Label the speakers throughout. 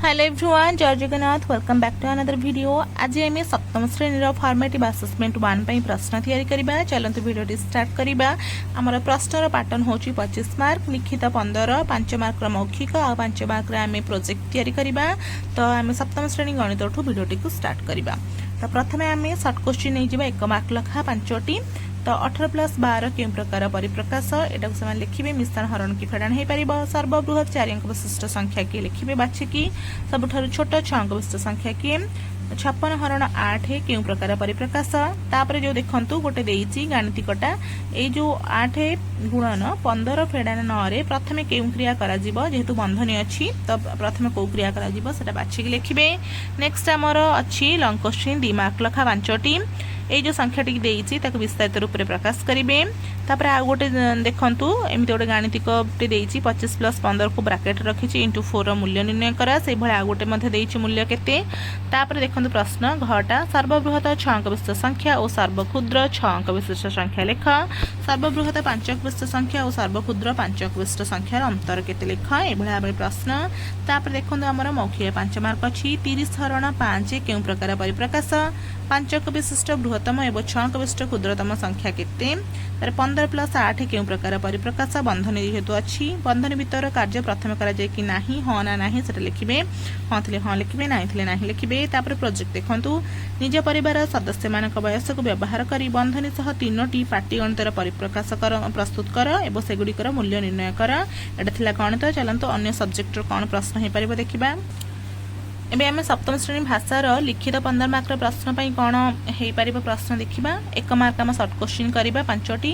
Speaker 1: Hello everyone, जय Jagannath. Welcome back to another video. आज आम सप्तम श्रेणी फॉर्मेटिव असेसमेंट 1 प्रश्न तैयारी करबा। चलंतु वीडियो स्टार्ट करबा। हमर प्रश्नर पैटर्न होची 25 मार्क, लिखित 15, 5 मार्क मौखिक और 5 मार्क आम प्रोजेक्ट तैयारी करबा। तो आम सप्तम श्रेणी गणित वीडियो को स्टार्ट करबा। तो प्रथम आम शॉर्ट क्वेश्चन नहीं जिबा 1 मार्क लखा 5टी। तो 18 + 12 केउ प्रकार परिप्रकाश एटा को लिखिबे। मिश्रण हरण की फेडाण हो पार। सर्वबृहत 4 अंक विशिष्ट संख्या किए लिखिबे बाछिकी। सबुठारु छोट 6 अंक विशिष्ट संख्या किए। 56 हरण 8 केउ प्रकार परिप्रकाश। तापर जो देखंतु गोटे देइची गाणितिकटा ए जो 8 गुणन 15 फेडाण 9 रे प्रथमे केउ क्रिया करा जिवो। जेहेतु बंधनी अछि तो प्रथमे को क्रिया करा जिवो सेटा बाछिकी लिखिबे। नेक्स्ट हमर अछि लॉन्ग क्वेश्चन 2 मार्क लखा 5टी। ये जो संख्याटी देइछि ताको विस्तारित रूप में प्रकाश करेंगे। तापर आ गोटे देखंतु एमती गोटे गाणितिकटे देइछि 25 + 15 को ब्रैकेट रखिछि इंटू 4 मूल्य निर्णय करा। से भले आ गोटे मध्ये देइछि मूल्य केते। तापर देखंतु प्रश्न घटा सर्वबृहत 6 अंक विशिष्ट संख्या और सर्वक्षुद्र 6 अंक विशिष्ट संख्या लेख। सर्वबृहत 5 अंक विशिष्ट संख्या और सर्वक्षुद्र 5 अंक विशिष्ट संख्यार अंतर केते लेख। ए भले भाबे प्रश्न। तापर देखंतु हमर मौखिक 5 मार्क अछि 30 हरण 5 केउ प्रकार परिप्रकाश। 5 अंक विशिष्ट बृहत्तम एवं 6 अंक विशिष्ट क्षुद्रतम संख्या केते। 15 + 8 केउ प्रकार परिप्रकाश। बंधनी जेहेतु अच्छी बंधनी भितर कार्य प्रथम करा जाय कि नाही हाँ ना नाही सेटा लिखिबे। हाँ थिले हाँ लिखिबे, नाही थिले नाही लिखिबे। तापर प्रोजेक्ट देखंतु निज परिवार सदस्य मानक वयस को व्यवहार करी बंधनी सह 3टी पाटीगणितर परिप्रकाश कर प्रस्तुत कर एवं सेगुड़िकर मूल्य निर्णय कर। एटा थिला गणित। चलंतु अन्य सब्जेक्टर कौन प्रश्न हो पारिबो देखिबा। एबे आम सप्तम श्रेणी भाषार लिखित 15 मार्क प्रश्न पाई कौन हो पार प्रश्न देखा। 1 मार्क आम सर्ट क्वेश्चन करवा 5टी।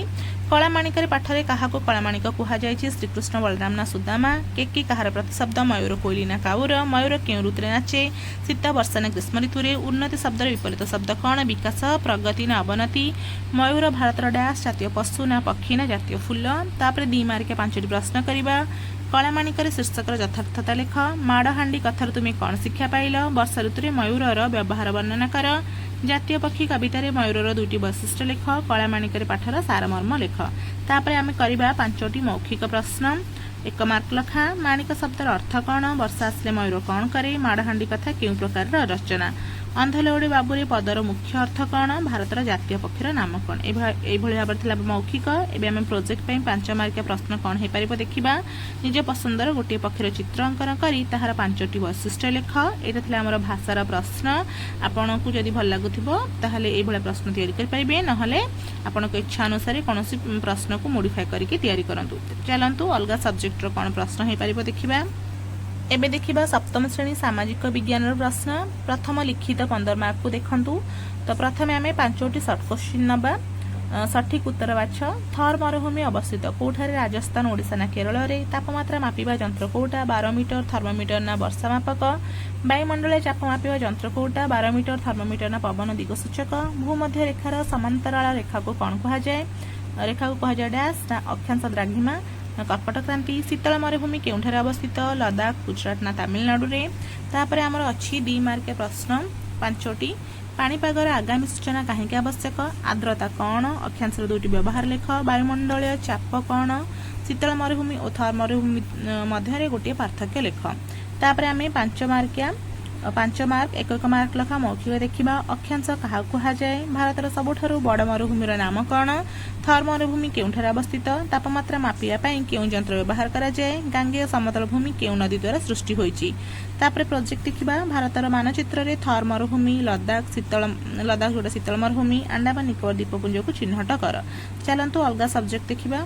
Speaker 1: कलामाणिक पाठरे क्या कलामाणिक कहुई। श्रीकृष्ण बलराम ना सुदामा। के कहार प्रतिशब्द मयूर कोइली ना काउर। मयूर केउ ऋतु नाचे। शीत वर्षा ना ग्रीष्म ऋतु। उन्नति शब्द विपरीत शब्द कौन। विकास प्रगति ना अवनति। मयूर भारतर डैश जातीय पशु ना पक्षी ना जातीय फूल। तापर 2 मार्क 5टी प्रश्न करवा। कलामाणिकर शीर्षकर यथार्थता लेख। माड़हांडी कथार तुम्हें कौन शिक्षा पाइल। वर्षा ऋतु मयूरर व्यवहार वर्णना कर। जातीय पक्षी कवितार मयूरर 2टी वैशिष्ट्य लेख। कलामाणिकर पाठर सारमर्म लेख। तापर आम करवा 5टी मौखिक प्रश्न। 1 मार्क लखा माणिक शब्दर अर्थ कौन। वर्षा आसले मयूर कौन करे। माड़हांडी कथा केउ प्रकार रचना। अंधलौड़ी बाबुरे पदर मुख्य अर्थ कौन। भारतर जातीय पक्षीर नाम कौन। ये भाव मौखिक। एवं आम प्रोजेक्ट 5 मार्क प्रश्न कौन हो पार देखा। निज पसंदर गोटे पक्षीर चित्र अंकन करी ताहार 5टी वैशिष्ट्य लेख। यहाँ आमर भाषार प्रश्न। आपन को जदि भल लगुथिबो ताहले ए भला प्रश्न तैयारी कर परिबे। नहले आपनक इच्छा अनुसार कोनोसी प्रश्न को मॉडिफाई करके तैयारी करंतु। चलंतु अलगा सब्जेक्टर कौन प्रश्न हो पार देखा। एबे देखिबा सप्तम श्रेणी सामाजिक विज्ञान प्रश्न। प्रथम लिखित 15 मार्क को देखंतु। तो प्रथम आम 5टी शॉर्ट क्वेश्चन नबा। सठिक उत्तर बाछ। थर मरुभूमि अवस्थित कोठारे। राजस्थान, ओडिशा ना केरल रे। तापमात्रा मापिबा यंत्र कोटा। 12 मीटर। थर्मोमीटर ना वर्षा मापक। वायुमंडल चाप मापिबा यंत्र कोटा। 12 मीटर। थर्मोमीटर ना पवन दिग सूचक। भूमध्य रेखार समांतराल रेखा को कौन कहा जाए। रेखा को कहा जाए डैश ना अक्षांश द्राघिमा कर्कट क्रांति। शीतल मरुभूमि केउठारे अवस्थित। लद्दाख, गुजरात ना तमिलनाडु रे। तापर हमर अछि 2 मार्क प्रश्न 5टी। पाणीपागर आगामी सूचना कहीं आवश्यक। आर्द्रता कौन। अक्षांशर 2टी व्यवहार लेख। वायुमंडलीय चाप कौन। शीतल मरुभूमि और थर मरुभूमि मध्य गोटे पार्थक्य लेख। तापर आम 5 मार्क 1 मार्क लखा मौखिक देखा। अक्षांश क्या कहुए। भारतर सबुठारु बड़ मरुभूमिर नाम कौन। थर मरुभूमि केउठारे अवस्थित। तापमात्रा मापिया पाई केउ यंत्र व्यवहार करा जाए। गांगेय समतल भूमि केउ नदी द्वारा सृष्टि होईची। तापर प्रोजेक्ट देखा। भारतर मानचित्र रे थर मरुभूमि, लद्दाख गोटे शीतल मरुभूमि, अंडमान निकोबर द्वीपपुंज को चिन्हट कर। चलंतु अलगा सब्जेक्ट देखा।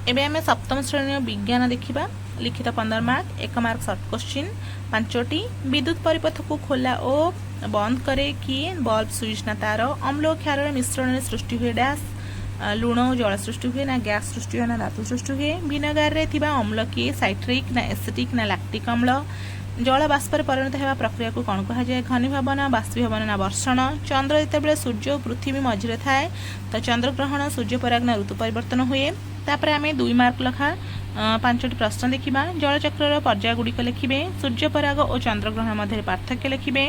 Speaker 1: एबे आमे सप्तम श्रेणी विज्ञान देखा। लिखित 15 मार्क 1 मार्क शॉर्ट क्वेश्चन 5टी। विद्युत परिपथ को खोला और बंद करे किए। बल्ब, स्विच ना तार। अम्ल और क्षार मिश्रण सृष्टि हुए डैश। लुण और जल सृष्टि हुए ना गैस सृष्टि हुए ना धातु सृष्टि हुए। विनेगार रे थिबा अम्ल किए। साइट्रिक ना एसिटिक ना लैक्टिक अम्ल। जल बाष्पर परिणत होगा प्रक्रिया को कौन कहा जाए। घनीभवन, बाष्पीभवन ना वर्षण। चंद्र जितेबाला सूर्य और पृथ्वी मझिरे थाए तो चंद्रग्रहण, सूर्यपराग ना ऋतु परिवर्तन हुए। तापर आम 2 मार्क लखा 5टी प्रश्न देखा। जलचक्र पर्याय गुड़िक लिखिबे। सूर्यपराग और चंद्रग्रहण मध्य पार्थक्य लिखिबे।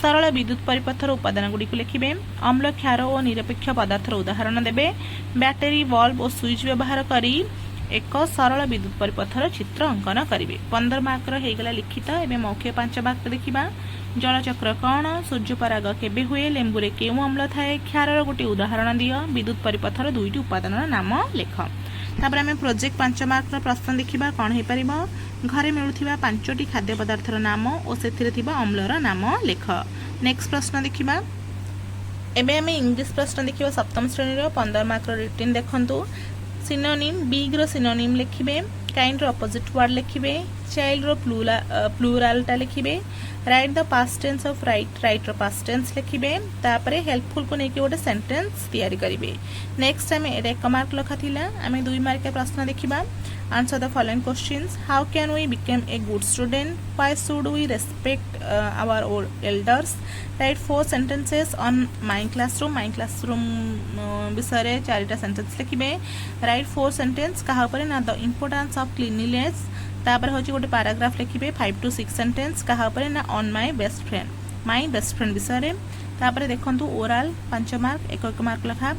Speaker 1: सरल विद्युत परिपथर उपादान गुड़िक लिखिबे। अम्ल, क्षार और निरपेक्ष पदार्थर उदाहरण देबे। बैटेरी, बल्ब और स्विच व्यवहार करी एक सरल विद्युत परिपथर चित्र अंकन करेंगे 15 मार्कर होगा लिखित एवं मौखिक 5 वाक्य देखा जलचक्र कौन सूर्यपराग केबे हुए लेंबुरे केउ अम्ल थाए क्षारर गोटे उदाहरण दियो विद्युत परिपथर दुईटी उपादान नाम लेख तापर आम प्रोजेक्ट 5 मार्कर प्रश्न देखा कौन हो पार घरे मिलूथिबा 5टी खाद्य पदार्थर नाम और से अम्लर नाम लेख नेक्स्ट प्रश्न देखा एबे आम इंग्लिश प्रश्न देखा सप्तम श्रेणी 15 मार्कर रिटिन देखंतु सिनोनिम बिग रो सिनोनिम लिखिबे काइंड रो अपोजिट वर्ड लिखिबे चाइल्ड रो प्लूरालटा लिखिबे write the past tense of write रो पास्ट टेंस लिखिबे तापरे हेल्पफुल को नेकी गोटे सेंटेंस तैयारी करिवे नेक्स्ट आम एटा 1 मार्क लखा थिला आम 2 मार्क प्रश्न देखिबा answer the following questions how can we become a good student why should we respect our elders write 4 sentences on my classroom विषय 4टा सेंटेंस लिखिबे राइट 4 सेंटेंस कहा पर ना द इंपोर्टेंस ऑफ क्लीनलीनेस तापर होची गोटे पैराग्राफ लिखिबे 5 to 6 सेंटेंस कहा पर ना ऑन माय बेस्ट फ्रेंड विषय तापर देखंतु ओरल 5 मार्क 1 मार्क लखा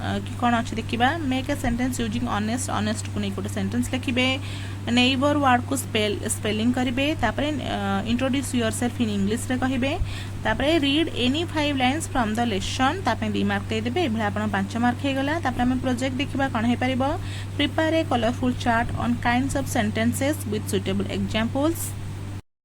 Speaker 1: कि कौन अच्छे देखा make a sentence using honest को नहीं गोटे सेंटेंस लिखिबे नेबर वर्ड को स्पेलिंग करेंगे तापर इंट्रोड्यूस योरसेल्फ इन इंग्लिश रे कहिबे तापर read any 5 lines from the lesson तापर 2 मार्क देबे एभला आपण 5 मार्क हे गला तापर हम प्रोजेक्ट देखिबा कोन हे परिबो prepare a colourful chart on kinds of sentences with suitable examples